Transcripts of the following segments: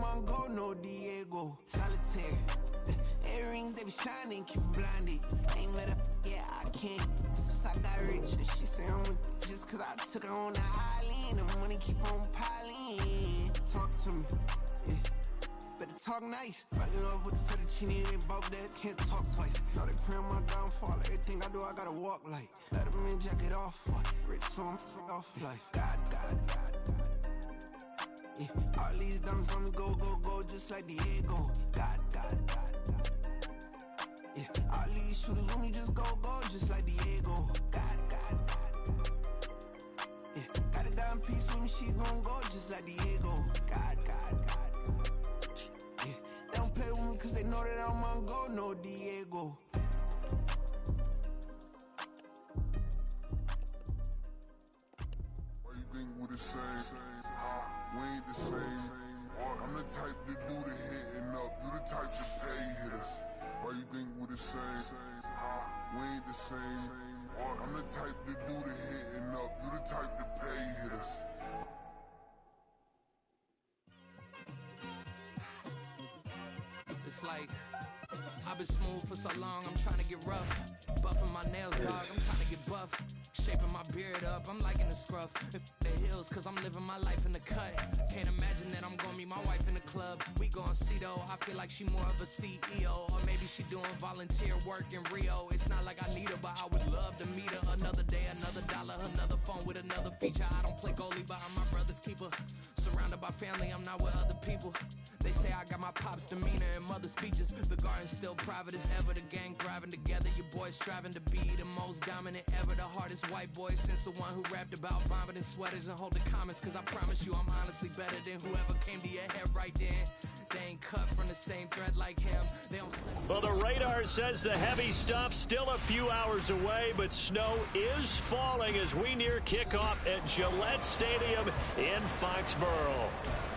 I'm on go, no Diego. Solitaire. Earrings, they be shining, keep blinded. Ain't met up, yeah, I can't. Since I got rich, she say I'm just cause I took her on the island. The money keep on piling. Talk to me, yeah. Better talk nice. Fucking up with the fettuccine and both that can't talk twice. Now they praying my downfall. Everything I do, I gotta walk like. Let them in, jacket off. Rich, so I'm off life. God. Yeah, all these diamonds on me go, just like Diego. God. Yeah, all these shooters on me just go, just like Diego. God. Yeah, got a dime piece with me, she gon' go just like Diego. God. Yeah, they don't play with me cause they know that I'm on go, no Diego. Why you think we the same? We ain't the same. I'm the type to do the hitting up. You the type to pay hitters. Why you think we the same? We ain't the same. I'm the type to do the hitting up. You the type to pay hitters. It's like I've been smooth for so long, I'm trying to get rough. Buffing my nails, dog, I'm trying to get buff. Shaping my beard up, I'm liking the scruff. The hills, cause I'm living my life in the cut. Can't imagine that I'm gonna meet my wife in the club. We gon' see though, I feel like she more of a CEO. Or maybe she doing volunteer work in Rio. It's not like I need her, but I would love to meet her. Another day, another dollar, another phone with another feature. I don't play goalie, but I'm my brother's keeper. Surrounded by family, I'm not with other people. They say I got my pop's demeanor and mother's speeches. The garden's still private as ever. The gang thriving together. Your boys striving to be the most dominant ever. The hardest white boy since the one who rapped about vomiting sweaters and holding comments. Cause I promise you I'm honestly better than whoever came to your head right then. They ain't cut from the same thread like him. They don't. Well, the radar says the heavy stuff still a few hours away, but snow is falling as we near kickoff at Gillette Stadium in Foxborough.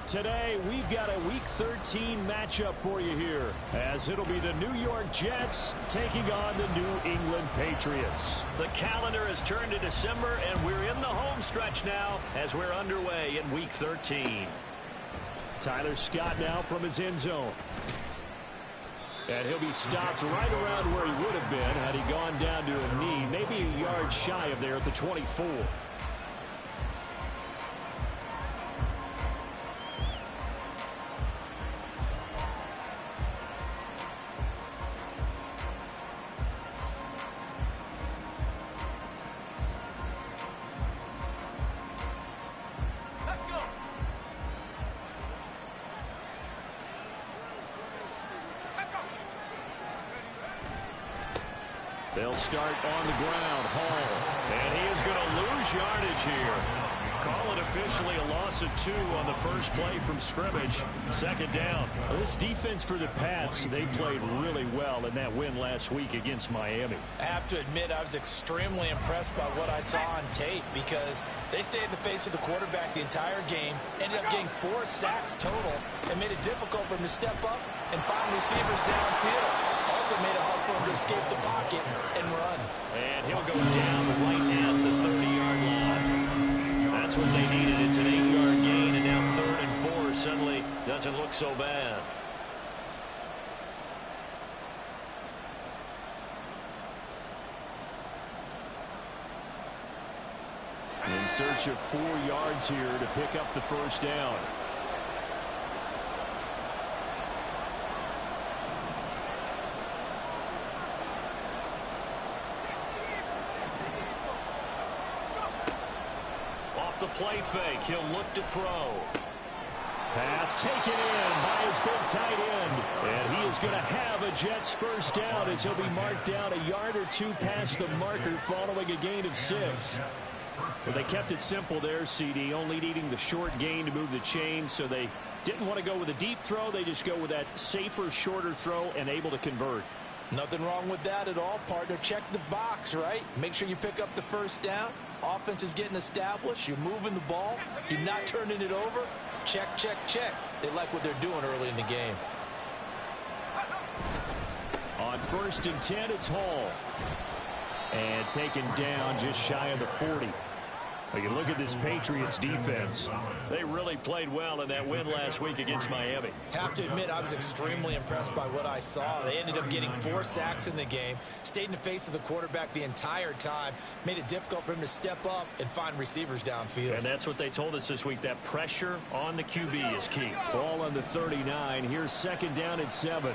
Today, we've got a Week 13 matchup for you here, as it'll be the New York Jets taking on the New England Patriots. The calendar has turned to December, and we're in the home stretch now as we're underway in Week 13. Tyler Scott now from his end zone. And he'll be stopped right around where he would have been had he gone down to a knee, maybe a yard shy of there at the 24. They'll start on the ground. Hall. And he is going to lose yardage here. Call it officially a loss of 2 on the first play from scrimmage. Second down. Well, this defense for the Pats, they played really well in that win last week against Miami. I have to admit, I was extremely impressed by what I saw on tape because they stayed in the face of the quarterback the entire game, ended up getting 4 sacks total, and made it difficult for him to step up and find receivers downfield. Also made it hard for him to escape the pocket and run. And he'll go down right at the 30-yard line. That's what they needed. It's an 8-yard gain, and now 3rd and 4 suddenly doesn't look so bad. In search of 4 yards here to pick up the first down. The play fake. He'll look to throw. Pass taken in by his big tight end. And he is going to have a Jets first down as he'll be marked down a yard or 2 past the marker following a gain of 6. Well, they kept it simple there, CD, only needing the short gain to move the chain, so they didn't want to go with a deep throw. They just go with that safer, shorter throw and able to convert. Nothing wrong with that at all, partner. Check the box, right? Make sure you pick up the first down. Offense is getting established. You're moving the ball. You're not turning it over. Check, check, check. They like what they're doing early in the game. On 1st and 10, it's Hall. And taken down just shy of the 40. Well, you look at this Patriots defense. They really played well in that win last week against Miami. Have to admit, I was extremely impressed by what I saw. They ended up getting 4 sacks in the game, stayed in the face of the quarterback the entire time, made it difficult for him to step up and find receivers downfield. And that's what they told us this week, that pressure on the QB is key. Ball on the 39. Here's 2nd down and 7.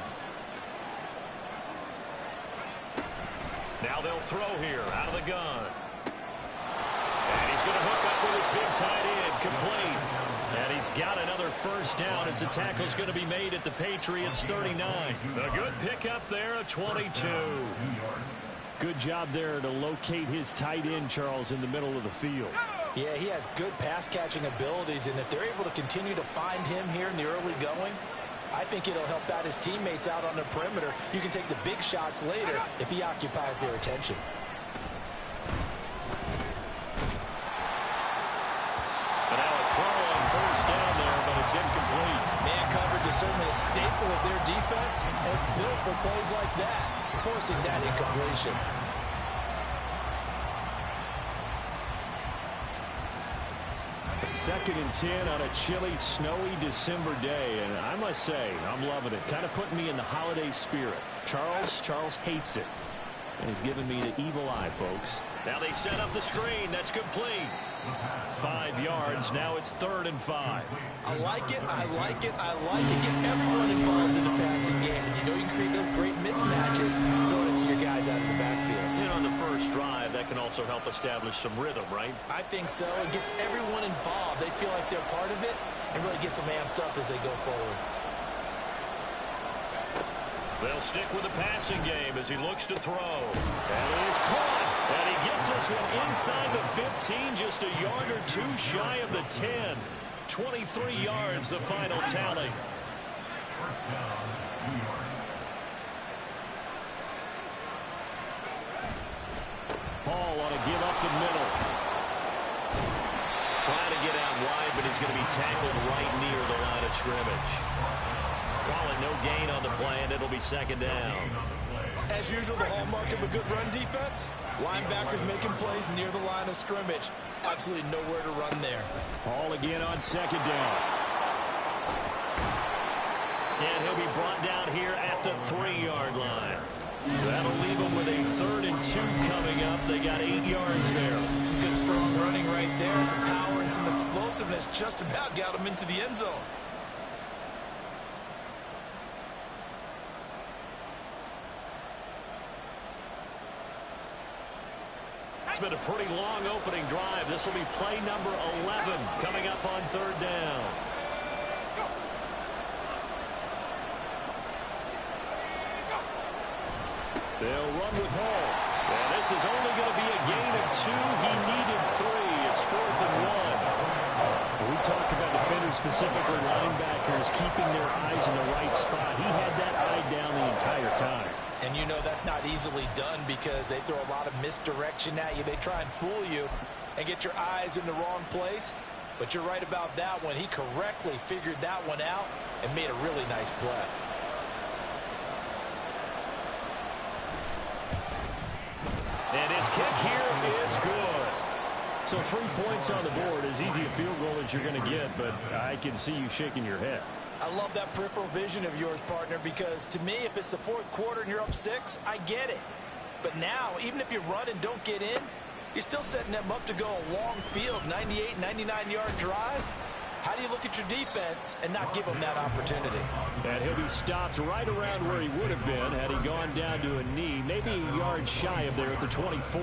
Now they'll throw here out of the gun. And he's going to hook up with his big tight end, complete. And he's got another 1st down as the tackle's going to be made at the Patriots 39. A good pickup there, a 22. Good job there to locate his tight end, Charles, in the middle of the field. Yeah, he has good pass-catching abilities, and if they're able to continue to find him here in the early going, I think it'll help out his teammates out on the perimeter. You can take the big shots later if he occupies their attention. But now a throw on 1st down there, but it's incomplete. Man coverage is certainly a staple of their defense, and it's built for plays like that, forcing that incompletion. A 2nd and 10 on a chilly, snowy December day, and I must say, I'm loving it. Kind of putting me in the holiday spirit. Charles hates it, and he's giving me the evil eye, folks. Now they set up the screen. That's complete. 5 yards. Now it's 3rd and 5. I like it. I like it. I like it. Get everyone involved in the passing game, and you know you can create those great mismatches throwing it to your guys out of the backfield. You know, on the first drive, that can also help establish some rhythm, right? I think so. It gets everyone involved. They feel like they're part of it and really gets them amped up as they go forward. They'll stick with the passing game as he looks to throw. And it is caught. And he gets this one inside the 15, just a yard or 2 shy of the 10. 23 yards, the final tally. Ball on a give up the middle. Trying to get out wide, but he's going to be tackled right near the line of scrimmage. Calling no gain on the play, and it'll be 2nd down. As usual, the hallmark of a good run defense, linebackers making plays near the line of scrimmage. Absolutely nowhere to run there. Ball again on 2nd down. And he'll be brought down here at the 3-yard line. That'll leave them with a 3rd and 2 coming up. They got 8 yards there. Some good strong running right there. Some power and some explosiveness just about got them into the end zone. It's been a pretty long opening drive. This will be play number 11 coming up on 3rd down. They'll run with Hall. And this is only going to be a gain of 2. He needed 3. It's 4th and 1. We talk about defenders, specifically linebackers, keeping their eyes in the right spot. He had that eye down the entire time. And you know that's not easily done because they throw a lot of misdirection at you. They try and fool you and get your eyes in the wrong place. But you're right about that one. He correctly figured that one out and made a really nice play. And his kick here is good. So 3 points on the board, as easy a field goal as you're going to get, but I can see you shaking your head. I love that peripheral vision of yours, partner, because to me, if it's the 4th quarter and you're up 6, I get it. But now, even if you run and don't get in, you're still setting them up to go a long field, 98, 99-yard drive. How do you look at your defense and not give them that opportunity? And he'll be stopped right around where he would have been had he gone down to a knee, maybe a yard shy of there at the 24.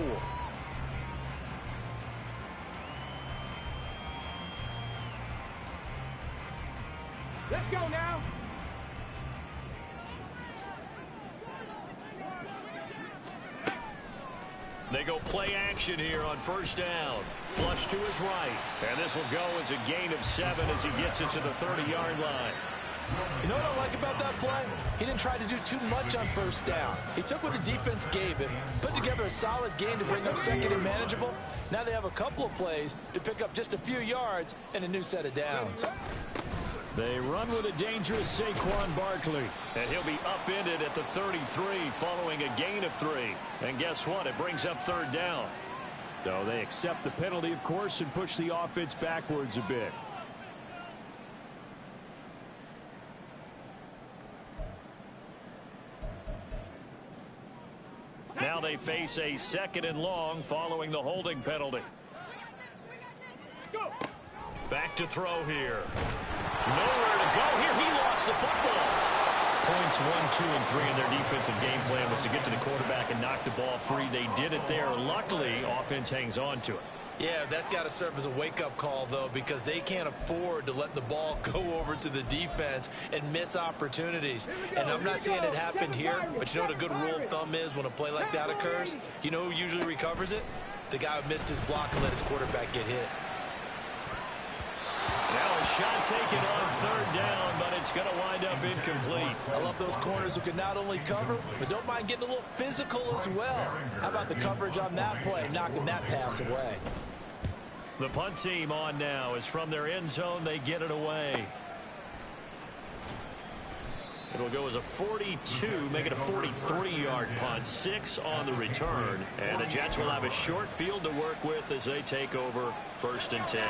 Let's go now. They go play action here on 1st down. Flush to his right. And this will go as a gain of 7 as he gets it to the 30-yard line. You know what I like about that play? He didn't try to do too much on 1st down. He took what the defense gave him, put together a solid game to bring up 2nd and manageable. Now they have a couple of plays to pick up just a few yards and a new set of downs. They run with a dangerous Saquon Barkley. And he'll be upended at the 33 following a gain of 3. And guess what? It brings up 3rd down. So they accept the penalty, of course, and push the offense backwards a bit. Now they face a 2nd and long following the holding penalty. Back to throw here. Nowhere to go here. He lost the football. Points 1, 2, and 3 in their defensive game plan was to get to the quarterback and knock the ball free. They did it there. Luckily, offense hangs on to it. Yeah, that's got to serve as a wake-up call, though, because they can't afford to let the ball go over to the defense and miss opportunities. And I'm not saying it happened here, but you know what a good rule of thumb is when a play like that occurs? You know who usually recovers it? The guy who missed his block and let his quarterback get hit. Now a shot taken on 3rd down, but it's going to wind up incomplete. I love those corners who can not only cover, but don't mind getting a little physical as well. How about the coverage on that play, knocking that pass away? The punt team on now is from their end zone. They get it away. It'll go as a 42, make it a 43-yard punt, 6 on the return. And the Jets will have a short field to work with as they take over 1st and 10.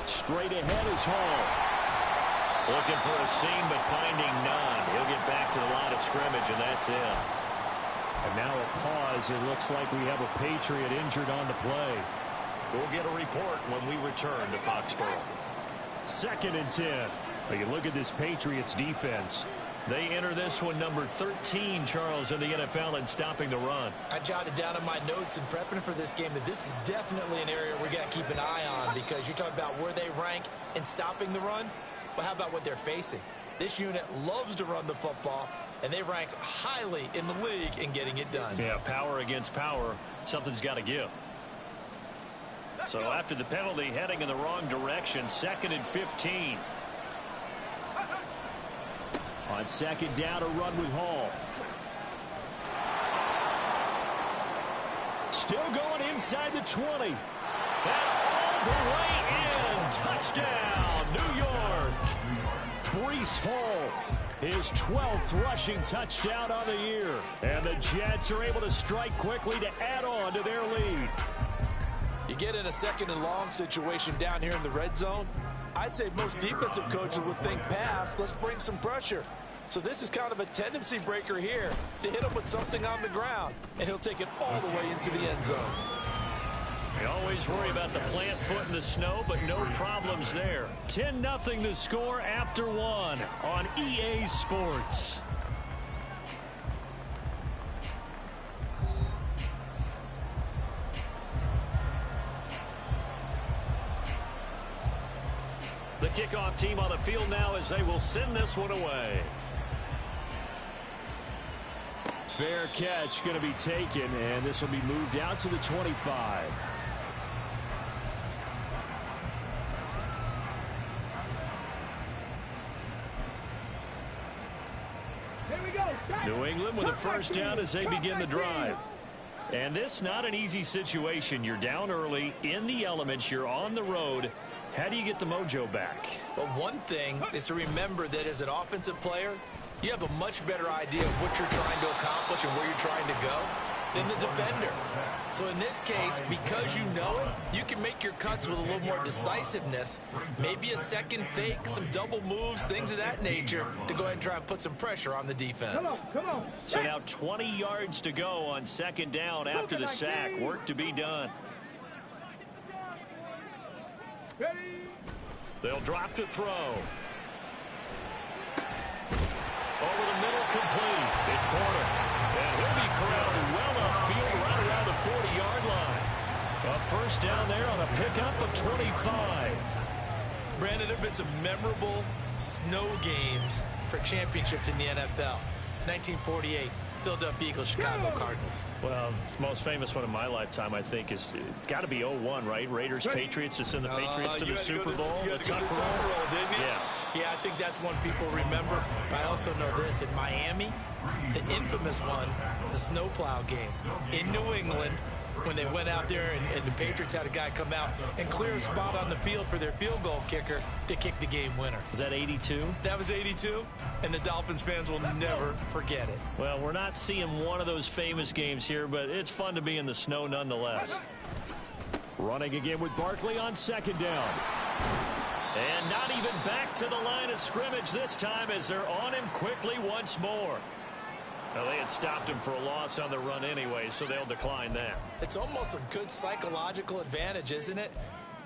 Straight ahead is Hall. Looking for a seam, but finding none. He'll get back to the line of scrimmage, and that's it. And now a pause. It looks like we have a Patriot injured on the play. We'll get a report when we return to Foxborough. 2nd and 10. Well, you look at this Patriots defense. They enter this one number 13, Charles, in the NFL in stopping the run. I jotted down in my notes in prepping for this game that this is definitely an area we got to keep an eye on, because you're talking about where they rank in stopping the run. Well, how about what they're facing? This unit loves to run the football, and they rank highly in the league in getting it done. Yeah, power against power. Something's got to give. So after the penalty, heading in the wrong direction, 2nd and 15. On 2nd down, a run with Hall. Still going inside the 20. And all the way in. Touchdown, New York. Breece Hall, his 12th rushing touchdown on the year. And the Jets are able to strike quickly to add on to their lead. You get in a 2nd and long situation down here in the red zone. I'd say most defensive coaches would think pass. Let's bring some pressure. So this is kind of a tendency breaker here to hit him with something on the ground, and he'll take it all the way into the end zone. We always worry about the plant foot in the snow, but no problems there. 10-0 the score after 1 on EA Sports. The kickoff team on the field now as they will send this one away. Fair catch going to be taken, and this will be moved out to the 25. New England with a 1st down as they begin the drive. And this not an easy situation. You're down early, in the elements, you're on the road. How do you get the mojo back? Well, one thing is to remember that as an offensive player, you have a much better idea of what you're trying to accomplish and where you're trying to go than the defender. So in this case, because you know it, you can make your cuts with a little more decisiveness. Maybe a second fake, some double moves, things of that nature to go ahead and try and put some pressure on the defense. Come on. So now 20 yards to go on 2nd down after the sack. Work to be done. Ready. They'll drop to throw. Over the middle, complete. It's Porter. And he'll be corralled well upfield right around the 40-yard line. A 1st down there on a pickup of 25. Brandon, there have been some memorable snow games for championships in the NFL. 1948, Philadelphia Eagles, Chicago Cardinals. Well, the most famous one in my lifetime, I think, is got to be 01, right? Raiders, Patriots to send the Patriots to the Super Bowl. You had to go to the Tuck Roll, didn't you? Yeah. Yeah, I think that's one people remember. But I also know this. In Miami, the infamous one, the snowplow game. In New England, when they went out there and the Patriots had a guy come out and clear a spot on the field for their field goal kicker to kick the game winner. Was that 82? That was 82, and the Dolphins fans will never forget it. Well, we're not seeing one of those famous games here, but it's fun to be in the snow nonetheless. Running again with Barkley on second down. And not even back to the line of scrimmage this time as they're on him quickly once more. Well, they had stopped him for a loss on the run anyway, so they'll decline that. It's almost a good psychological advantage, isn't it?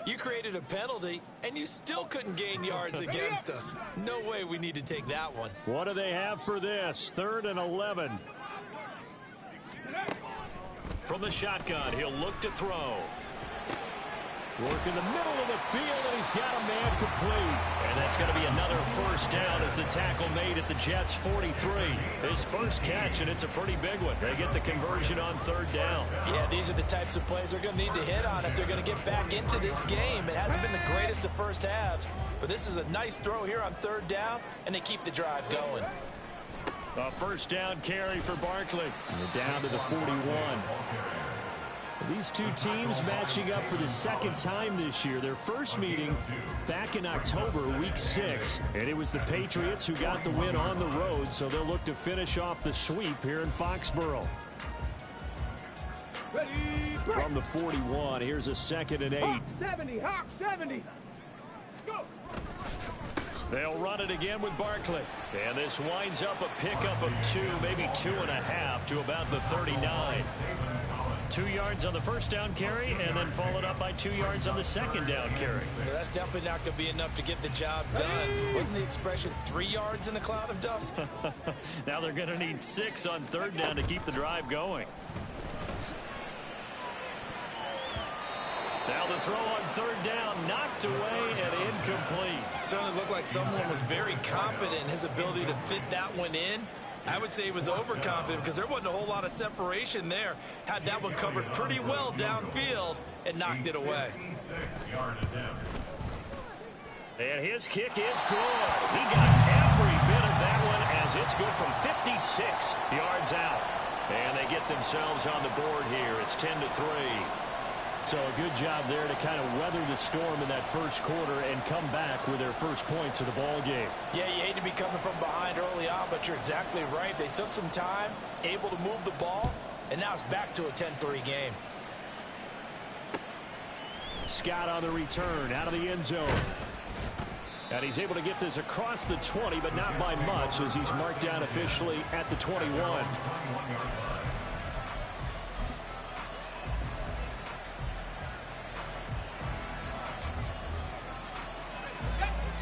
You created a penalty, and you still couldn't gain yards against us. No way we need to take that one. What do they have for this? 3rd and 11. From the shotgun, he'll look to throw. Work in the middle of the field, and he's got a man complete. And that's going to be another first down as the tackle made at the Jets' 43. His first catch, and it's a pretty big one. They get the conversion on 3rd down. Yeah, these are the types of plays they're going to need to hit on if they're going to get back into this game. It hasn't been the greatest of first halves, but this is a nice throw here on 3rd down, and they keep the drive going. A first down carry for Barkley. And down to the 41. These two teams matching up for the second time this year. Their first meeting back in October, week 6. And it was the Patriots who got the win on the road, so they'll look to finish off the sweep here in Foxborough. From the 41, here's a 2nd and 8. Hawk 70, Hawk 70. Go. They'll run it again with Barkley. And this winds up a pickup of 2, maybe 2.5 to about the 39. 2 yards on the first down carry, and then followed up by 2 yards on the second down carry. Well, that's definitely not going to be enough to get the job done. Wasn't the expression 3 yards in a cloud of dust? Now they're going to need 6 on 3rd down to keep the drive going. Now the throw on 3rd down, knocked away and incomplete. Certainly looked like someone was very confident in his ability to fit that one in. I would say he was overconfident because there wasn't a whole lot of separation there. Had that one covered pretty well downfield and knocked it away. And his kick is good. He got every bit of that one as it's good from 56 yards out. And they get themselves on the board here. It's 10-3. So a good job there to kind of weather the storm in that first quarter and come back with their first points of the ball game. Yeah, you hate to be coming from behind early on, but you're exactly right. They took some time, able to move the ball, and now it's back to a 10-3 game. Scott on the return out of the end zone. And he's able to get this across the 20, but not by much as he's marked down officially at the 21.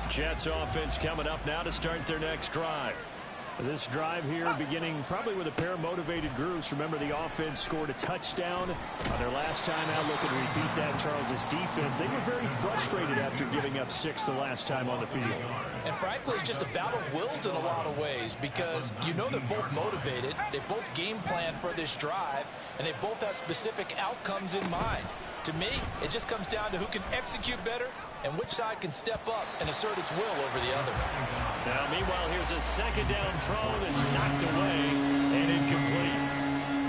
Jets offense coming up now to start their next drive. This drive here beginning probably with a pair of motivated groups. Remember, the offense scored a touchdown on their last time out. Looking to repeat that. Charles's defense, they were very frustrated after giving up 6 the last time on the field. And frankly, it's just a battle of wills in a lot of ways because you know they're both motivated. They both game plan for this drive, and they both have specific outcomes in mind. To me, it just comes down to who can execute better and which side can step up and assert its will over the other. Now, meanwhile, here's a second down throw that's knocked away and incomplete.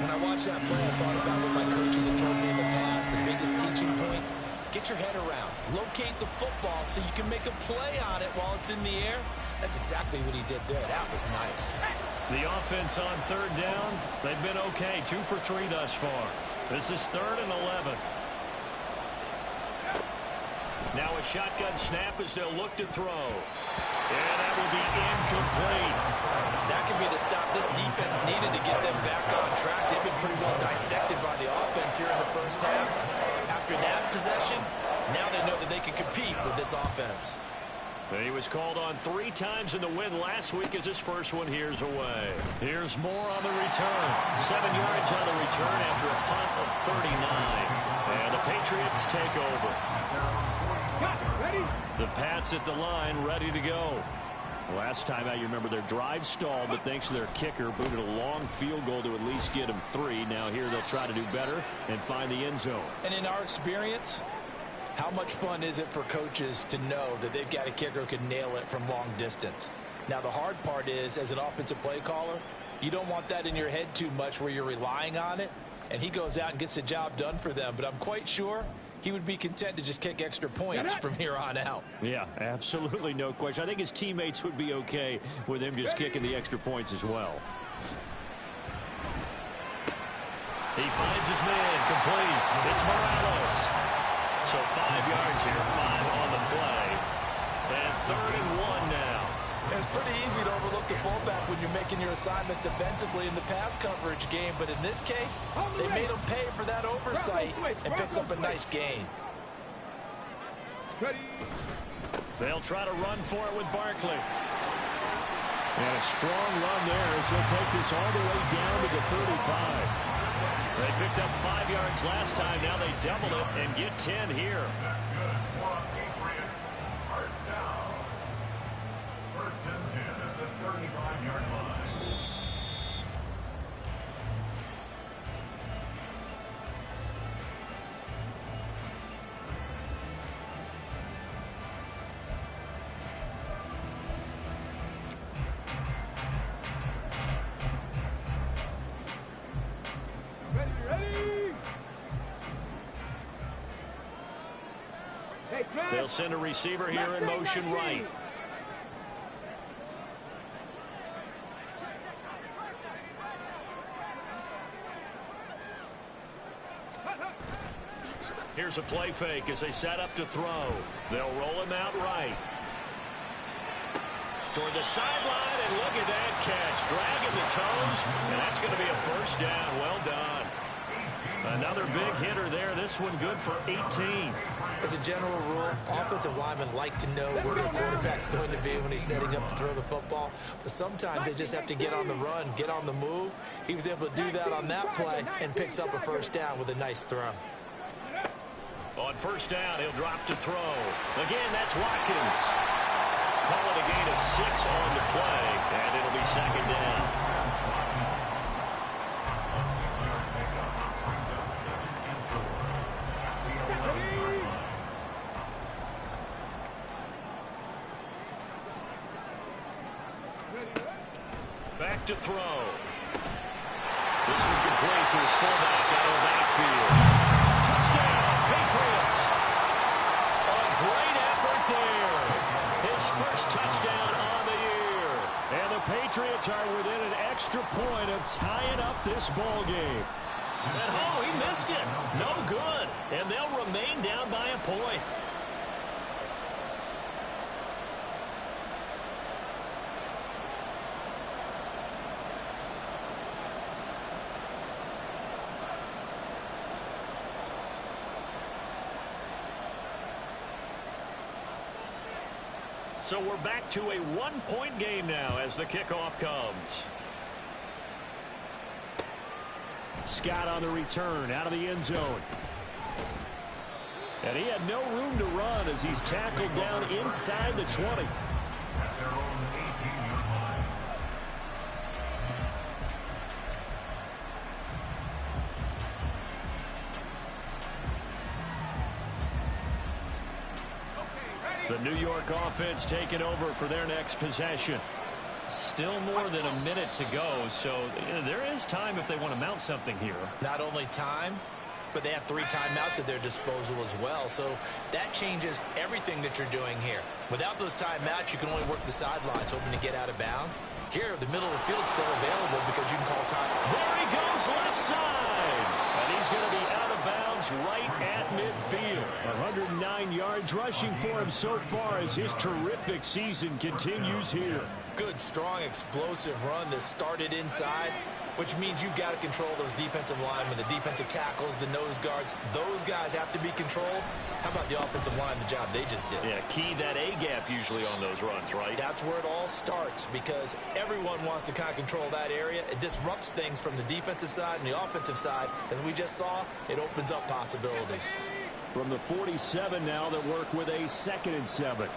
When I watched that play, I thought about what my coaches had told me in the past. The biggest teaching point, get your head around. Locate the football so you can make a play on it while it's in the air. That's exactly what he did there. That was nice. The offense on 3rd down, they've been okay. 2 for 3 thus far. This is 3rd and 11. Now a shotgun snap as they'll look to throw. And that will be incomplete. That could be the stop this defense needed to get them back on track. They've been pretty well dissected by the offense here in the first half. After that possession, now they know that they can compete with this offense. He was called on 3 times in the win last week as his first one here's away. Here's more on the return. 7 yards on the return after a punt of 39. And the Patriots take over. The Pats at the line, ready to go. Last time out, you remember their drive stalled, but thanks to their kicker, booted a long field goal to at least get them 3. Now here they'll try to do better and find the end zone. And in our experience, How much fun is it for coaches to know that they've got a kicker who can nail it from long distance? Now, the hard part is, as an offensive play caller, you don't want that in your head too much where you're relying on it, and he goes out and gets the job done for them. But I'm quite sure he would be content to just kick extra points from here on out. Yeah, absolutely no question. I think his teammates would be okay with him just kicking the extra points as well. He finds his man complete. It's Morales. So 5 yards here, 5 on the play. And 3rd and 1 now. It's pretty easy to overlook the fullback when you're making your assignments defensively in the pass coverage game. But in this case, they made him pay for that oversight and picks up a nice gain. They'll try to run for it with Barkley. And a strong run there as they'll take this all the way down to the 35. They picked up 5 yards last time. Now they double it and get 10 here. That's good. Patriots. First down. 1st and 10 at the 35-yard line. They'll send a receiver here in motion right. Here's a play fake as they set up to throw. They'll roll him out right. Toward the sideline, and look at that catch. Dragging the toes, and that's going to be a 1st down. Well done. Another big hitter there. This one good for 18. As a general rule, offensive linemen like to know where their quarterback's going to be when he's setting up to throw the football. But sometimes they just have to get on the run, get on the move. He was able to do that on that play and picks up a 1st down with a nice throw. On 1st down, he'll drop to throw. Again, that's Watkins. Call it a gain of 6 on the play, and it'll be 2nd down. Back to throw. This one complete to his fullback out of the backfield. Touchdown, Patriots. A great effort there. His 1st touchdown on the year. And the Patriots are within an extra point of tying up this ball game. And oh, he missed it. No good. And they'll remain down by a point. So we're back to a 1-point game now as the kickoff comes. Scott on the return out of the end zone. And he had no room to run as he's tackled down inside the 20. At their own 18-yard line. The New York offense taking over for their next possession. Still more than a minute to go, so there is time if they want to mount something here. Not only time, but they have 3 timeouts at their disposal as well. So that changes everything that you're doing here. Without those timeouts, you can only work the sidelines, hoping to get out of bounds. Here, the middle of the field's still available because you can call time. There he goes, left side. And he's going to be out of bounds right at midfield. 109 yards rushing for him so far as his terrific season continues here. Good, strong, explosive run that started inside, which means you've got to control those defensive linemen, the defensive tackles, the nose guards. Those guys have to be controlled. How about the offensive line, the job they just did? Yeah, key that A-gap usually on those runs, right? That's where it all starts because everyone wants to kind of control that area. It disrupts things from the defensive side and the offensive side. As we just saw, it opens up possibilities. From the 47 now, that work with a 2nd and 7.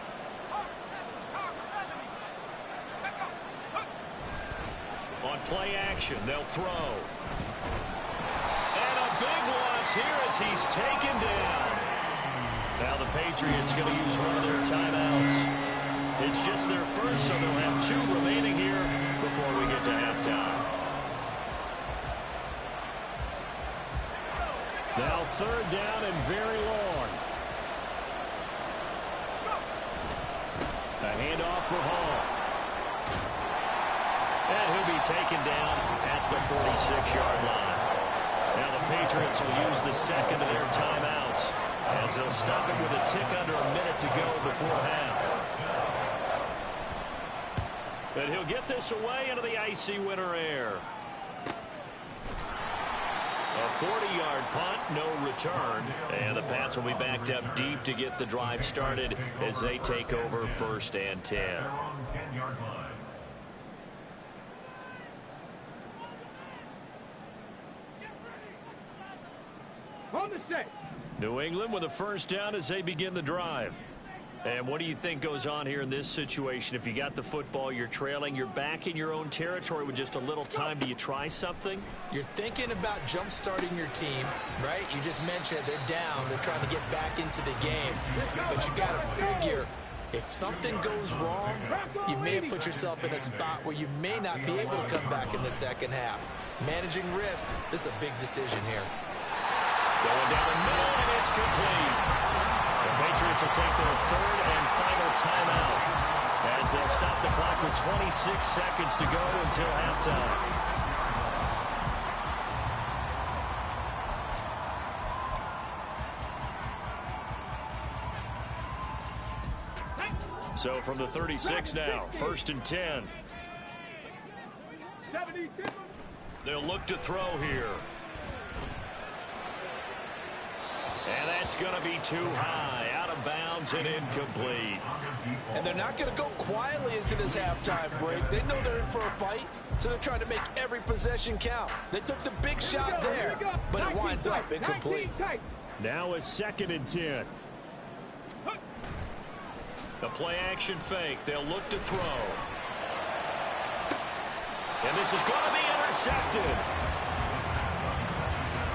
On play action, they'll throw. And a big loss here as he's taken down. Now the Patriots going to use one of their timeouts. It's just their first, so they'll have 2 remaining here before we get to halftime. Now 3rd down and very long. A handoff for Hall. And he'll be taken down at the 46-yard line. Now the Patriots will use the second of their timeouts as they'll stop it with a tick under a minute to go before half. But he'll get this away into the icy winter air. A 40-yard punt, no return. And the Pats will be backed up deep to get the drive started as they take over 1st and 10. On the set. New England with a 1st down as they begin the drive. And what do you think goes on here in this situation? If you got the football, you're trailing, you're back in your own territory with just a little time. Do you try something? You're thinking about jump-starting your team, right? You just mentioned they're down. They're trying to get back into the game. But you got to figure if something goes wrong, you may have put yourself in a spot where you may not be able to come back in the second half. Managing risk, this is a big decision here. Going down the middle, and it's complete. The Patriots will take their 3rd and final timeout as they'll stop the clock with 26 seconds to go until halftime. So from the 36 now, 1st and 10. They'll look to throw here. And that's going to be too high, out of bounds and incomplete. And they're not going to go quietly into this halftime break. They know they're in for a fight, so they're trying to make every possession count. They took the big shot there, but it winds up incomplete. Now a 2nd and 10. The play-action fake. They'll look to throw. And this is going to be intercepted.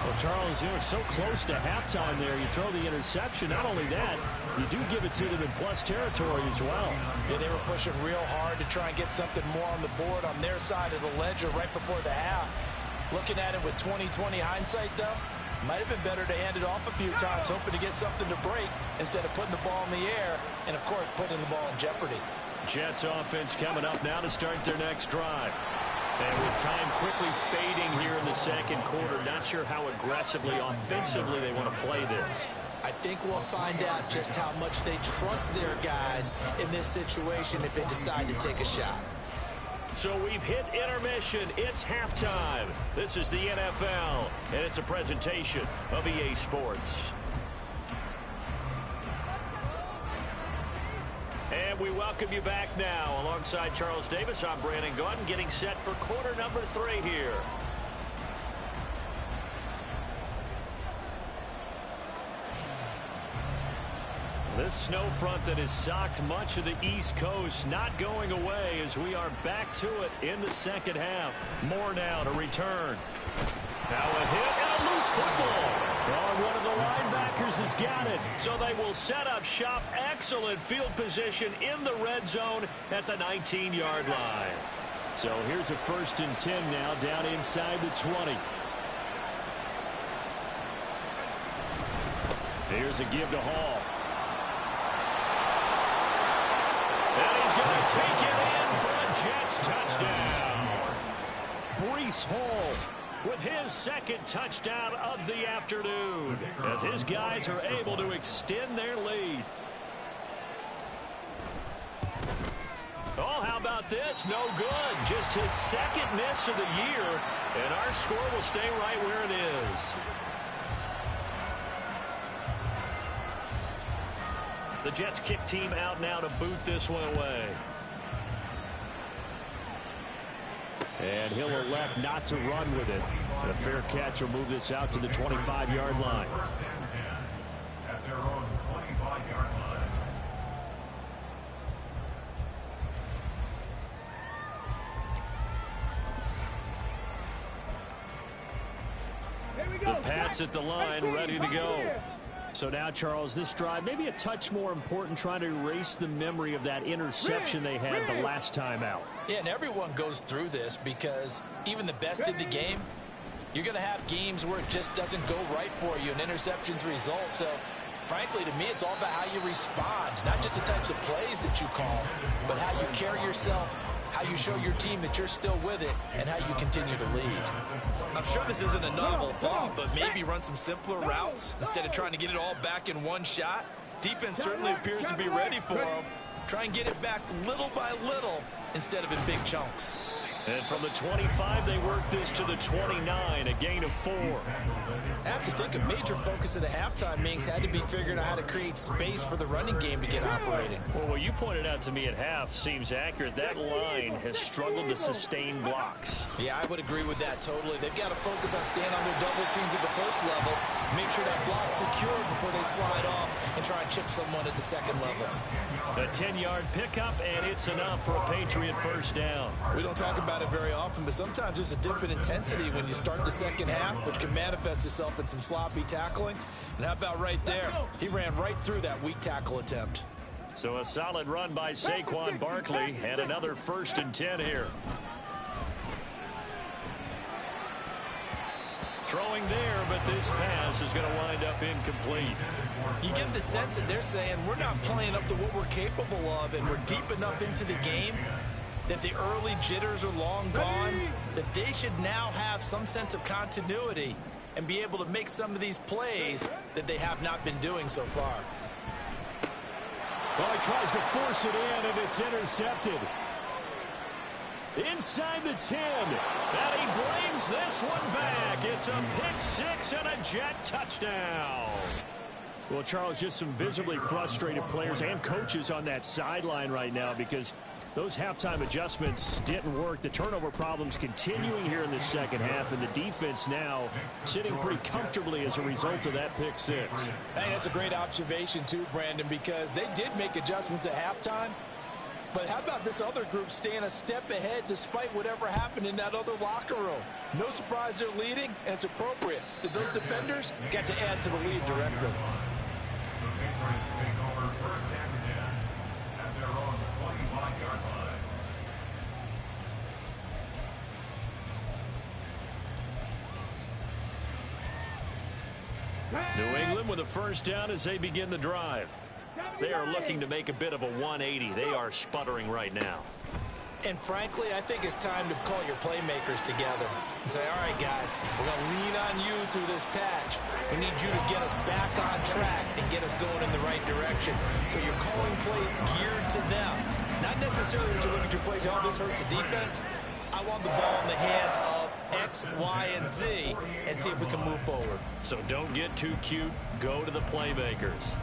Well, Charles, you're so close to halftime there. You throw the interception. Not only that, you do give it to them in plus territory as well. Yeah, they were pushing real hard to try and get something more on the board on their side of the ledger right before the half. Looking at it with 20/20 hindsight, though, might have been better to hand it off a few times, hoping to get something to break instead of putting the ball in the air and, of course, putting the ball in jeopardy. Jets offense coming up now to start their next drive. And with time quickly fading here in the second quarter, not sure how aggressively, offensively they want to play this. I think we'll find out just how much they trust their guys in this situation if they decide to take a shot. So we've hit intermission. It's halftime. This is the NFL, and it's a presentation of EA Sports. And we welcome you back now. Alongside Charles Davis, I'm Brandon Gaudin, getting set for quarter number 3 here. This snow front that has socked much of the East Coast not going away as we are back to it in the second half. More now to return. Now a hit and a loose football. Oh, one of the linebackers has got it. So they will set up shop. Excellent field position in the red zone at the 19-yard line. So here's a 1st and 10 now down inside the 20. Here's a give to Hall. And he's going to take it in for a Jets touchdown. Breece Hall with his 2nd touchdown of the afternoon as his guys are able to extend their lead. Oh, how about this? No good. Just his 2nd miss of the year, and our score will stay right where it is. The Jets kick team out now to boot this one away. And he'll elect not to run with it. And a fair catch will move this out to the 25-yard line. At their own 25-yard line. The Pats at the line, ready to go. So now, Charles, this drive maybe a touch more important, trying to erase the memory of that interception they had the last time out. Yeah, and everyone goes through this because even the best in the game, you're going to have games where it just doesn't go right for you, and interceptions result. So, frankly, to me, it's all about how you respond, not just the types of plays that you call, but how you carry yourself, how you show your team that you're still with it, and how you continue to lead. I'm sure this isn't a novel thought, but maybe run some simpler routes instead of trying to get it all back in one shot. Defense certainly appears to be ready for them. Try and get it back little by little instead of in big chunks. And from the 25, they work this to the 29, a gain of 4. I have to think a major focus of the halftime Minks had to be figuring out how to create space for the running game to get operating. Well, what you pointed out to me at half seems accurate. That line has struggled to sustain blocks. Yeah, I would agree with that totally. They've got to focus on staying on their double teams at the first level, make sure that block's secure before they slide off, and try and chip someone at the second level. A 10-yard pickup, and it's enough for a Patriot first down. We don't talk about it very often, but sometimes there's a dip in intensity when you start the second half, which can manifest itself in some sloppy tackling. And how about right there? He ran right through that weak tackle attempt. So a solid run by Saquon Barkley, and another 1st and 10 here. Throwing there, but this pass is going to wind up incomplete. You get the sense that they're saying we're not playing up to what we're capable of, and we're deep enough into the game that the early jitters are long gone, that they should now have some sense of continuity and be able to make some of these plays that they have not been doing so far. Well, he tries to force it in, and it's intercepted. Inside the 10, and he brings this one back. It's a pick 6 and a Jet touchdown. Well, Charles, just some visibly frustrated players and coaches on that sideline right now because those halftime adjustments didn't work. The turnover problems continuing here in the second half, and the defense now sitting pretty comfortably as a result of that pick 6. I think that's a great observation too, Brandon, because they did make adjustments at halftime. But how about this other group staying a step ahead despite whatever happened in that other locker room? No surprise they're leading, and it's appropriate that those defenders got to add to the lead directly. The Patriots take over 1st and 10 at their own 25-yard line. New England with a first down as they begin the drive. They are looking to make a bit of a 180. They are sputtering right now. And frankly, I think it's time to call your playmakers together and say, all right, guys, we're going to lean on you through this patch. We need you to get us back on track and get us going in the right direction. So you're calling plays geared to them. Not necessarily to look at your plays, oh, this hurts the defense. I want the ball in the hands of X, Y, and Z and see if we can move forward. So don't get too cute. Go to the playmakers.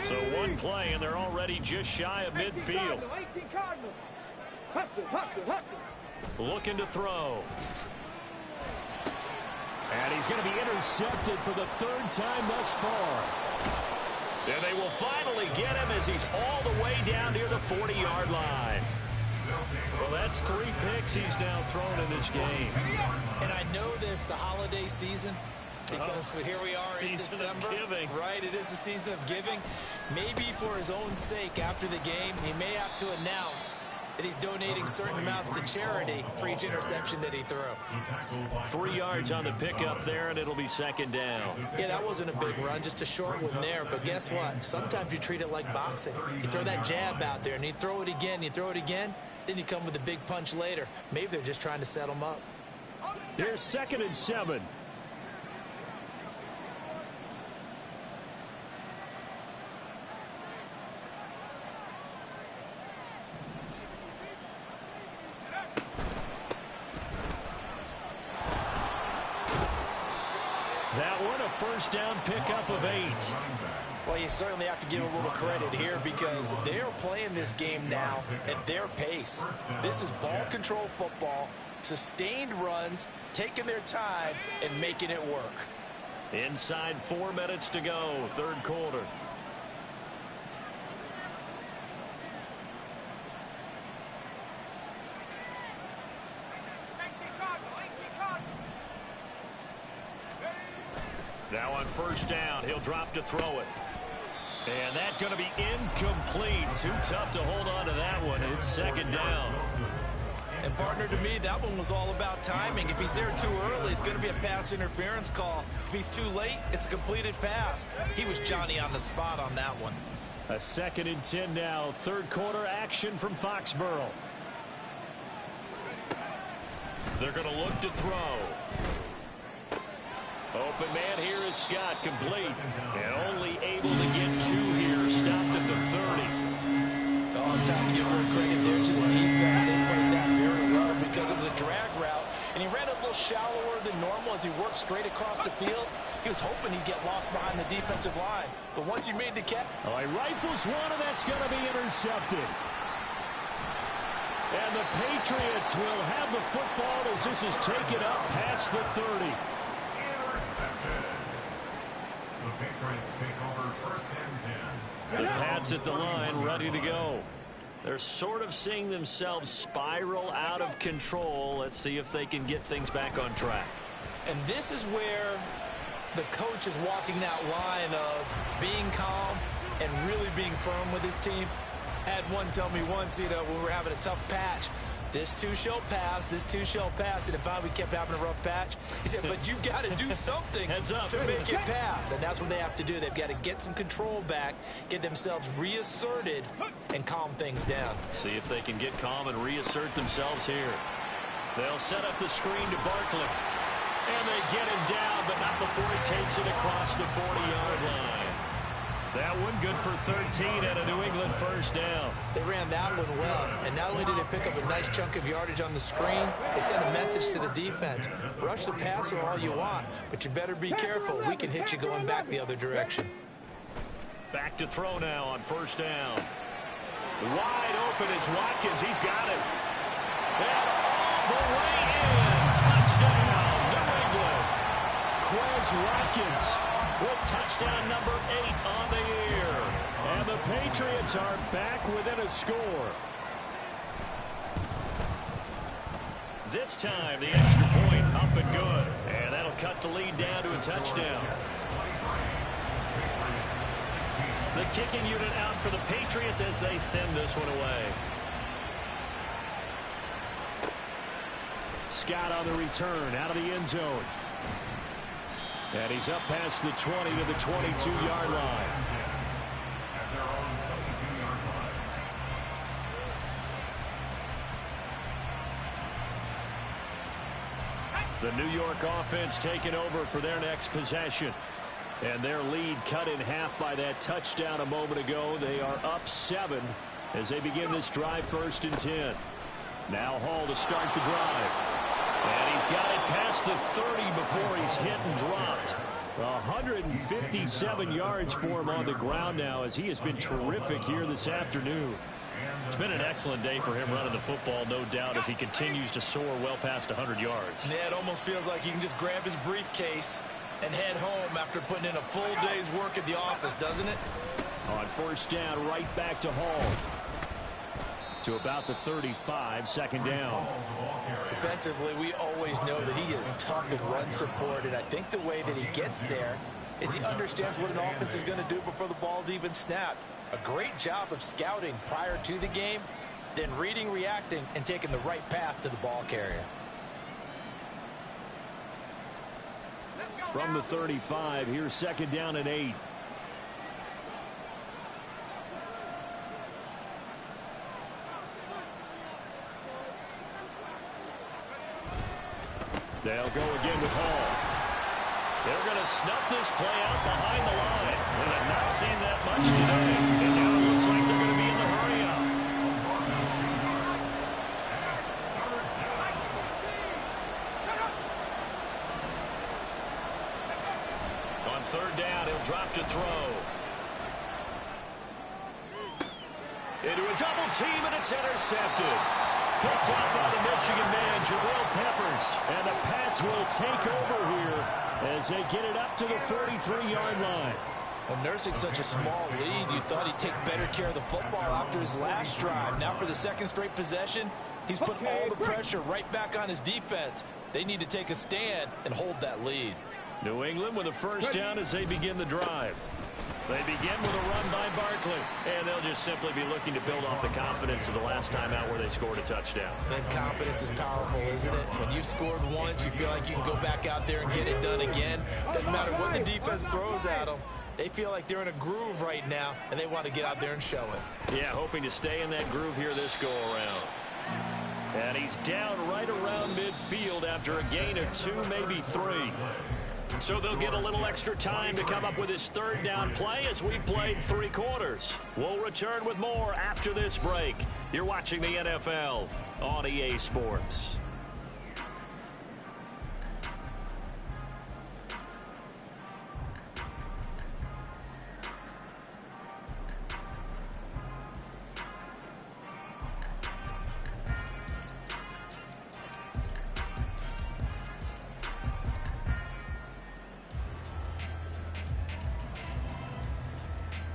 So one play, and they're already just shy of midfield. Looking to throw. And he's going to be intercepted for the 3rd time thus far. And they will finally get him as he's all the way down near the 40-yard line. Well, that's 3 picks he's now thrown in this game. And I know this, the holiday season, because here we are in December, right? It is the season of giving. Maybe for his own sake after the game, he may have to announce that he's donating certain amounts to charity for each interception that he threw. 3 yards on the pickup there, and it'll be 2nd down. Yeah, that wasn't a big run, just a short one there. But guess what? Sometimes you treat it like boxing. You throw that jab out there, and you throw it again, then you come with a big punch later. Maybe they're just trying to set him up. Here's 2nd and 7. That one, a first down pickup of 8. Well, you certainly have to give a little credit here because they're playing this game now at their pace. This is ball control football, sustained runs, taking their time, and making it work. Inside 4 minutes to go, 3rd quarter. Now on first down, he'll drop to throw it. And that's going to be incomplete. Too tough to hold on to that one. It's second down. And partner, to me, that one was all about timing. If he's there too early, it's going to be a pass interference call. If he's too late, it's a completed pass. He was Johnny on the spot on that one. A 2nd and 10 now. Third quarter action from Foxborough. They're going to look to throw. Open man here is Scott, complete. And only able to get 2 here. Stopped at the 30. Oh, it's time to give her credit there to the defense. They played that very well because it was a drag route. And he ran a little shallower than normal as he worked straight across the field. He was hoping he'd get lost behind the defensive line. But once he made the catch... Oh, he rifles one, and that's going to be intercepted. And the Patriots will have the football as this is taken up past the 30. The Patriots take over first and 10. The Pats at the line, ready to go. They're sort of seeing themselves spiral out of control. Let's see if they can get things back on track. And this is where the coach is walking that line of being calm and really being firm with his team. Had one tell me once, when we were having a tough patch, this too shall pass, this too shall pass. And if we kept having a rough patch, he said, but you got to do something to make it pass. And that's what they have to do. They've got to get some control back, get themselves reasserted, and calm things down. See if they can get calm and reassert themselves here. They'll set up the screen to Barkley. And they get him down, but not before he takes it across the 40-yard line. That one good for 13 and a New England first down. They ran that one well, and not only did they pick up a nice chunk of yardage on the screen, they sent a message to the defense. Rush the passer all you want, but you better be careful. We can hit you going back the other direction. Back to throw now on first down. Wide open is Watkins. He's got it. And all the way in. Touchdown, New England. Quez Watkins with touchdown number 8 on the year. And the Patriots are back within a score. This time, the extra point up and good. And that'll cut the lead down to a touchdown. The kicking unit out for the Patriots as they send this one away. Scott on the return out of the end zone. And he's up past the 20 to the 22-yard line. The New York offense taking over for their next possession. And their lead cut in half by that touchdown a moment ago. They are up 7 as they begin this drive, 1st and 10. Now Hall to start the drive. And he's got it past the 30 before he's hit and dropped. 157 yards for him on the ground now as he has been terrific here this afternoon. It's been an excellent day for him running the football, no doubt, as he continues to soar well past 100 yards. Yeah, it almost feels like he can just grab his briefcase and head home after putting in a full day's work at the office, doesn't it? On first down, right back to Hall. To about the 35, second down. Defensively, we always know that he is tough in run support, and I think the way that he gets there is he understands what an offense is going to do before the ball's even snapped. A great job of scouting prior to the game, then reading, reacting, and taking the right path to the ball carrier. From the 35, here's second down and 8. They'll go again with Hall. They're going to snuff this play out behind the line. We have not seen that much today. And now it looks like they're going to be in the hurry-up. On third down, he'll drop to throw. Into a double team, and it's intercepted. Picked up by the Michigan man, Jabril Peppers. And the Pats will take over here as they get it up to the 43-yard line. Well, nursing such a small lead, you thought he'd take better care of the football after his last drive. Now for the second straight possession, he's put all the pressure right back on his defense. They need to take a stand and hold that lead. New England with a first down as they begin the drive. They begin with a run by Barkley, and they'll just simply be looking to build off the confidence of the last time out where they scored a touchdown. And confidence is powerful, isn't it? When you've scored once, you feel like you can go back out there and get it done again. Doesn't matter what the defense throws at them. They feel like they're in a groove right now, and they want to get out there and show it. Yeah, hoping to stay in that groove here this go-around. And he's down right around midfield after a gain of 2, maybe 3. So they'll get a little extra time to come up with his third down play as we've played 3 quarters. We'll return with more after this break. You're watching the NFL on EA Sports.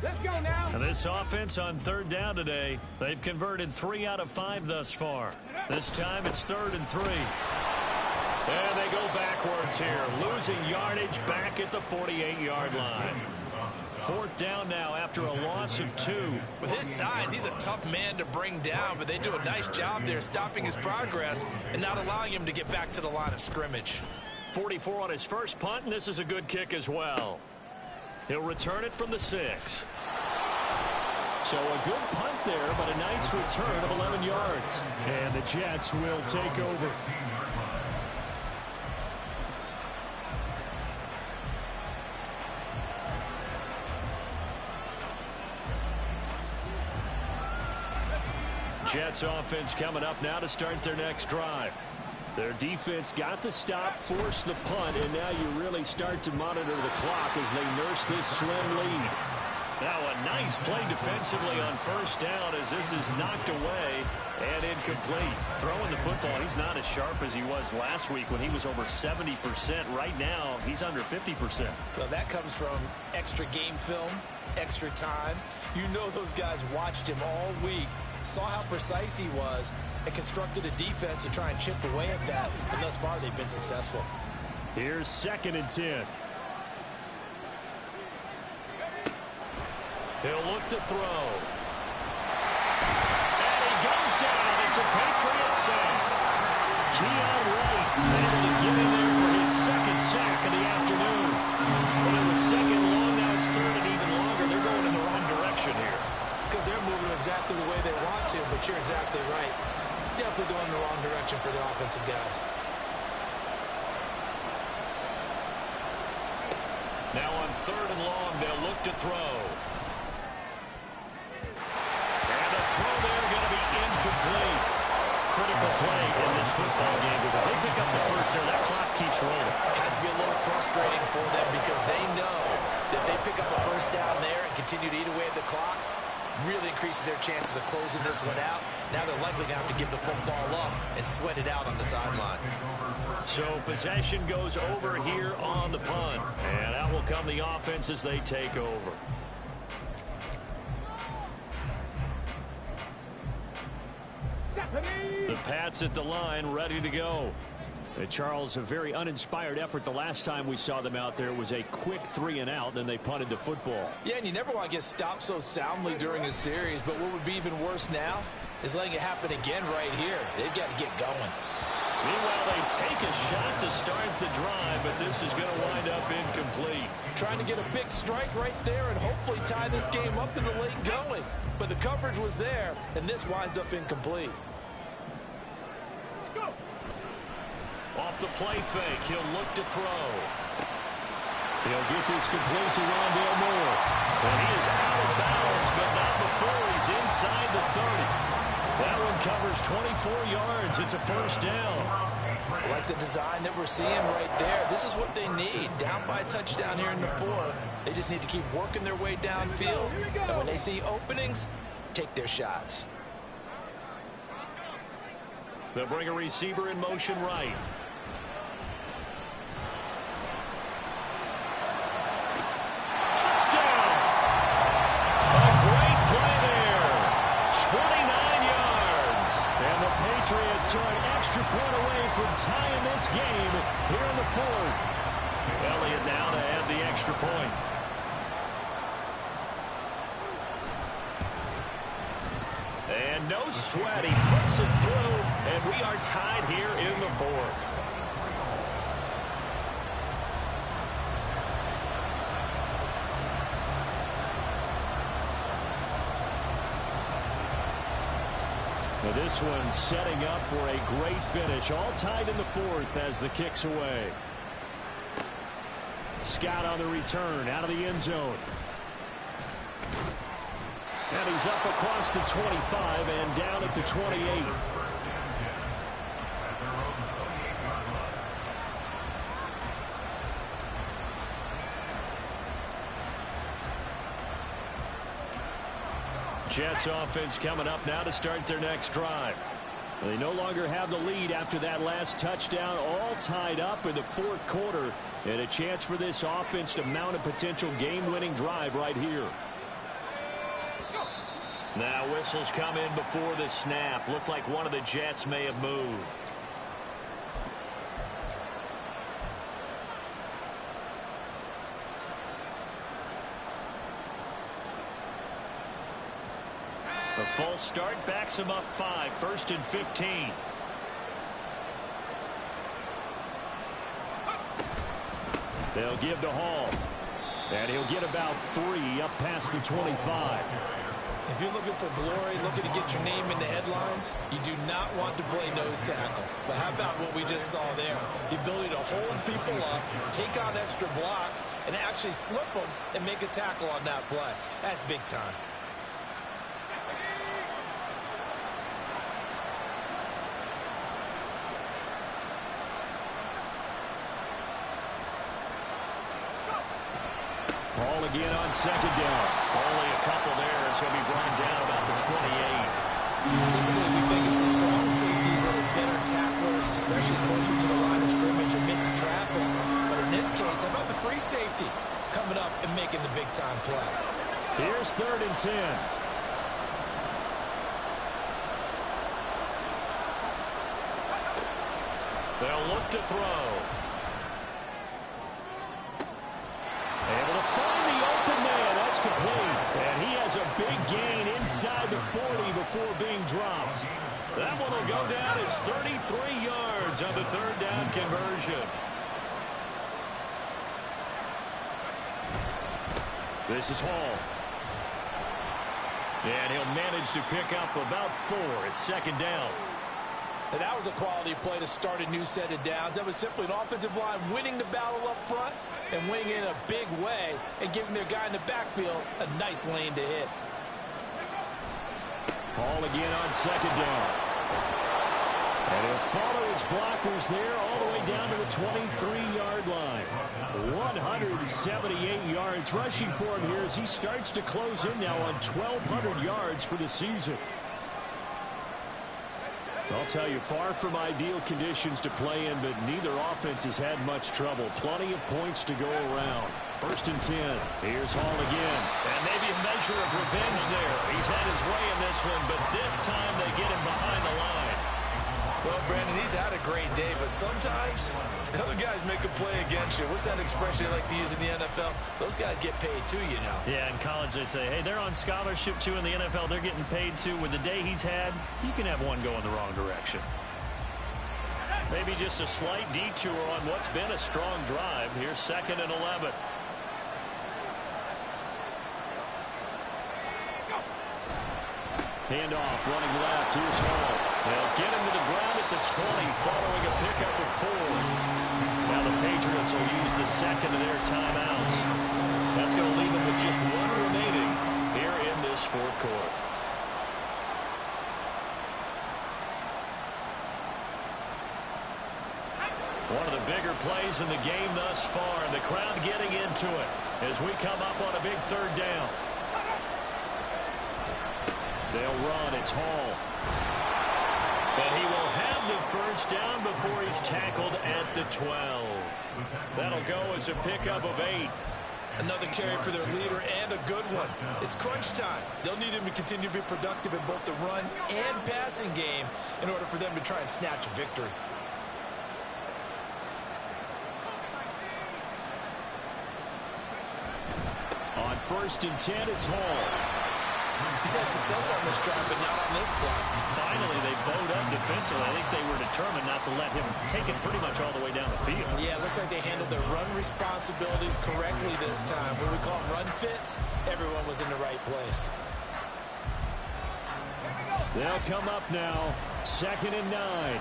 Let's go now. And this offense on third down today, they've converted 3 out of 5 thus far. This time it's 3rd and 3. And they go backwards here, losing yardage back at the 48-yard line. 4th down now after a loss of 2. With his size, he's a tough man to bring down, but they do a nice job there stopping his progress and not allowing him to get back to the line of scrimmage. 44 on his first punt, and this is a good kick as well. He'll return it from the 6. So a good punt there, but a nice return of 11 yards. And the Jets will take over. Jets offense coming up now to start their next drive. Their defense got the stop, forced the punt, and now you really start to monitor the clock as they nurse this slim lead. Now a nice play defensively on first down as this is knocked away and incomplete. Throwing the football, he's not as sharp as he was last week when he was over 70%. Right now, he's under 50%. Well, that comes from extra game film, extra time. You know those guys watched him all week, saw how precise he was, and constructed a defense to try and chip away at that, and thus far they've been successful. Here's 2nd and 10. He'll look to throw. And he goes down. It's a Patriot sack. Keon Wright able to get in there for his 2nd sack of the afternoon. But it was 2nd long, now it's 3rd and even longer. They're going in the wrong direction here. Because they're moving exactly the way they want to, but you're exactly right. Definitely going in the wrong direction for the offensive guys. Now on 3rd and long, they'll look to throw. And the throw there going to be incomplete. Critical play in this football game because if they pick up the first there, that clock keeps rolling. It has to be a little frustrating for them because they know that they pick up a first down there and continue to eat away at the clock. Really increases their chances of closing this one out. Now they're likely going to have to give the football up and sweat it out on the sideline. So possession goes over here on the punt. And out will come the offense as they take over. The Pats at the line, ready to go. Charles, a very uninspired effort the last time we saw them out there. It was a quick 3 and out, then they punted the football. Yeah, and you never want to get stopped so soundly during a series, but what would be even worse now is letting it happen again right here. They've got to get going. Meanwhile, they take a shot to start the drive, but this is going to wind up incomplete. Trying to get a big strike right there and hopefully tie this game up in the late going. But the coverage was there, and this winds up incomplete. Go. Off the play fake, he'll look to throw. He'll get this complete to Rondale Moore. And he is out of bounds, but not before he's inside the 30. That one covers 24 yards. It's a first down. Like the design that we're seeing right there. This is what they need. Down by a touchdown here in the 4th. They just need to keep working their way downfield. And when they see openings, take their shots. They'll bring a receiver in motion right. Touchdown! A great play there. 29 yards. And the Patriots are an extra point away from tying this game here in the 4th. Elliott now to add the extra point. And no sweat. He puts it through, and we are tied here in the fourth. Now this one setting up for a great finish. All tied in the fourth as the kick's away. Scott on the return out of the end zone. And he's up across the 25 and down at the 28. Jets offense coming up now to start their next drive. They no longer have the lead after that last touchdown, all tied up in the fourth quarter, and a chance for this offense to mount a potential game-winning drive right here. Now whistles come in before the snap. Looked like one of the Jets may have moved. A false start backs him up 5, 1st and 15. They'll give to Hall. And he'll get about 3 up past the 25. If you're looking for glory, looking to get your name in the headlines, you do not want to play nose tackle. But how about what we just saw there? The ability to hold people up, take on extra blocks, and actually slip them and make a tackle on that play. That's big time. Ball again on second down. Only a couple there as he'll be brought down about the 28. Typically, we think it's the strong safeties that are better tacklers, especially closer to the line of scrimmage amidst traffic. But in this case, how about the free safety coming up and making the big-time play? Here's 3rd and 10. They'll look to throw. Able to find the open man. That's complete. And he has a big gain inside the 40 before being dropped. That one will go down as 33 yards on the 3rd down conversion. This is Hall. And he'll manage to pick up about 4 at 2nd down. And that was a quality play to start a new set of downs. That was simply an offensive line winning the battle up front and winning in a big way and giving their guy in the backfield a nice lane to hit. Hall again on 2nd down. And he'll follow his blockers there all the way down to the 23-yard line. 178 yards rushing for him here as he starts to close in now on 1,200 yards for the season. I'll tell you, far from ideal conditions to play in, but neither offense has had much trouble. Plenty of points to go around. 1st and 10. Here's Hall again. And maybe a measure of revenge there. He's had his way in this one, but this time they get him behind the line. Well, Brandon, he's had a great day, but sometimes the other guys make a play against you. What's that expression they like to use in the NFL? Those guys get paid too, you know. Yeah, in college they say, hey, they're on scholarship too. In the NFL, they're getting paid too. With the day he's had, you can have one go in the wrong direction. Maybe just a slight detour on what's been a strong drive. Here's 2nd and 11. Handoff, running left. Here's Hall. They'll get him to the ground at the 20, following a pickup of 4. Now the Patriots will use the 2nd of their timeouts. That's going to leave them with just 1 remaining here in this 4th quarter. One of the bigger plays in the game thus far, and the crowd getting into it as we come up on a big 3rd down. They'll run. It's Hall. And he will have the 1st down before he's tackled at the 12. That'll go as a pickup of 8. Another carry for their leader and a good one. It's crunch time. They'll need him to continue to be productive in both the run and passing game in order for them to try and snatch a victory. 1st and 10. It's Hall. He's had success on this drive, but not on this play. Finally, they bowed up defensively. I think they were determined not to let him take it pretty much all the way down the field. Yeah, it looks like they handled their run responsibilities correctly this time. What we call them run fits, everyone was in the right place. They'll come up now, 2nd and 9.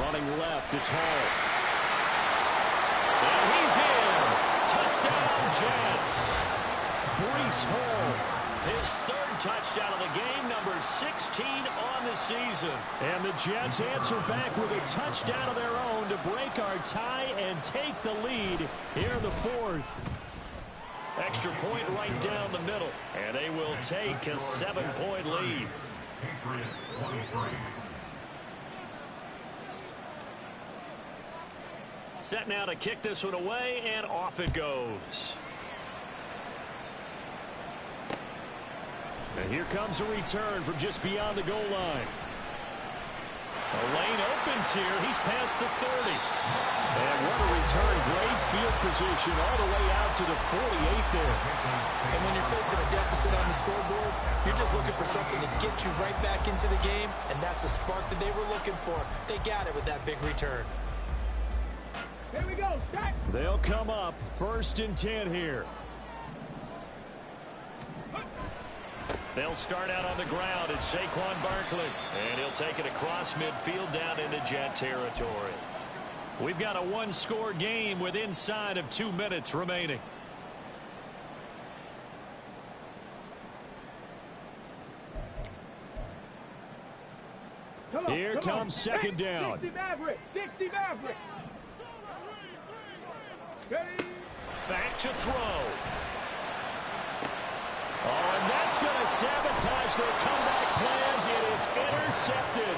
Running left, it's Hall. And he's in. Touchdown, Jets. Breece Hall, his 3rd touchdown of the game, number 16 on the season. And the Jets answer back with a touchdown of their own to break our tie and take the lead here in the 4th. Extra point right down the middle, and they will take a 7-point lead. Patriots 23. Set now to kick this one away, and off it goes. And here comes a return from just beyond the goal line. The lane opens here. He's past the 30. And what a return. Great field position all the way out to the 48 there. And when you're facing a deficit on the scoreboard, you're just looking for something to get you right back into the game, and that's the spark that they were looking for. They got it with that big return. Here we go. Start. They'll come up 1st and 10 here. They'll start out on the ground. It's Saquon Barkley. And he'll take it across midfield down into Jet territory. We've got a 1-score game with inside of 2 minutes remaining. Here comes 2nd down. 60 Maverick. 60 Maverick. Ready? Back to throw. Oh, and that's going to sabotage their comeback plans. It is intercepted.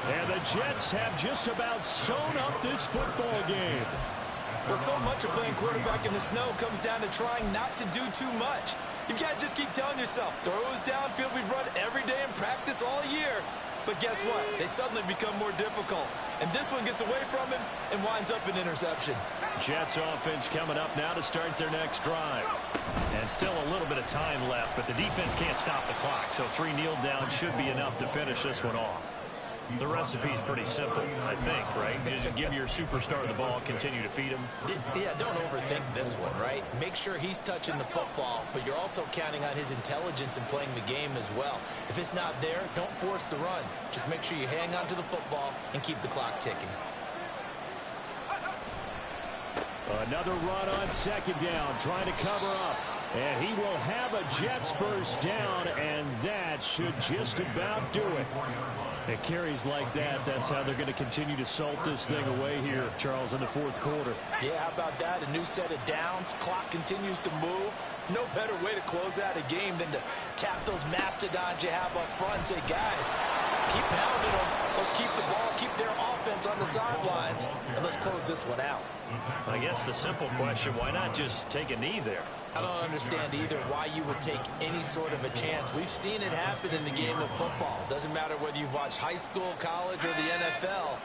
And the Jets have just about sewn up this football game. Well, so much of playing quarterback in the snow comes down to trying not to do too much. You've got to just keep telling yourself, throws downfield we've run every day in practice all year. But guess what? They suddenly become more difficult. And this one gets away from him and winds up an interception. Jets offense coming up now to start their next drive. And still a little bit of time left, but the defense can't stop the clock. So 3 kneel down should be enough to finish this one off. The recipe's pretty simple, I think, right? Just give your superstar the ball, continue to feed him. Yeah, don't overthink this one, right? Make sure he's touching the football, but you're also counting on his intelligence in playing the game as well. If it's not there, don't force the run. Just make sure you hang on to the football and keep the clock ticking. Another run on 2nd down, trying to cover up. And he will have a Jets 1st down, and that should just about do it. It carries like that. That's how they're going to continue to salt this thing away here, Charles, in the 4th quarter. Yeah, how about that? A new set of downs. Clock continues to move. No better way to close out a game than to tap those mastodons you have up front and say, guys, keep pounding them. Let's keep the ball, keep their offense on the sidelines, and let's close this one out. I guess the simple question, why not just take a knee there? I don't understand either why you would take any sort of a chance. We've seen it happen in the game of football. Doesn't matter whether you've watched high school, college, or the NFL.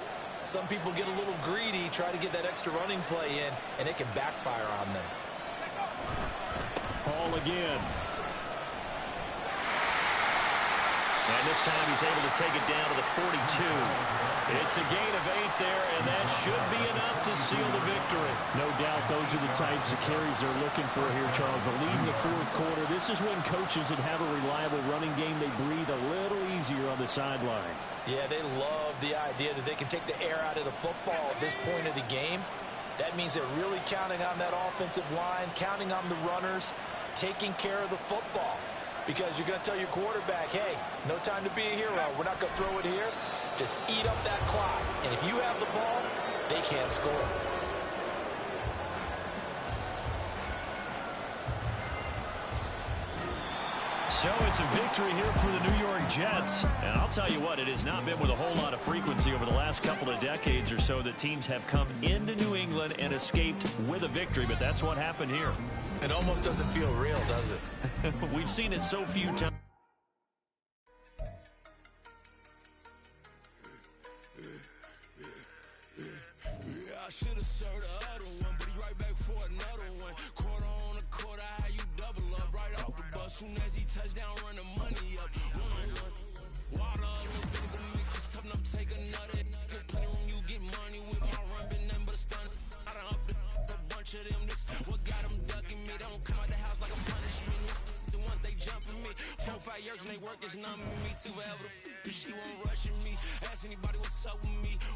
Some people get a little greedy, try to get that extra running play in, and it can backfire on them. Ball again. And this time he's able to take it down to the 42. It's a gain of 8 there, and that should be enough to seal the victory. No doubt those are the types of carries they're looking for here, Charles. The lead in the 4th quarter. This is when coaches that have a reliable running game, they breathe a little easier on the sideline. Yeah, they love the idea that they can take the air out of the football at this point of the game. That means they're really counting on that offensive line, counting on the runners, taking care of the football. Because you're going to tell your quarterback, hey, no time to be a hero. We're not going to throw it here. Just eat up that clock. And if you have the ball, they can't score. So it's a victory here for the New York Jets. And I'll tell you what, it has not been with a whole lot of frequency over the last couple of decades or so that teams have come into New England and escaped with a victory. But that's what happened here. It almost doesn't feel real, does it? We've seen it so few times. like Yerks and they work is numbing me too forever. If she won't rushing me, ask anybody what's up with me.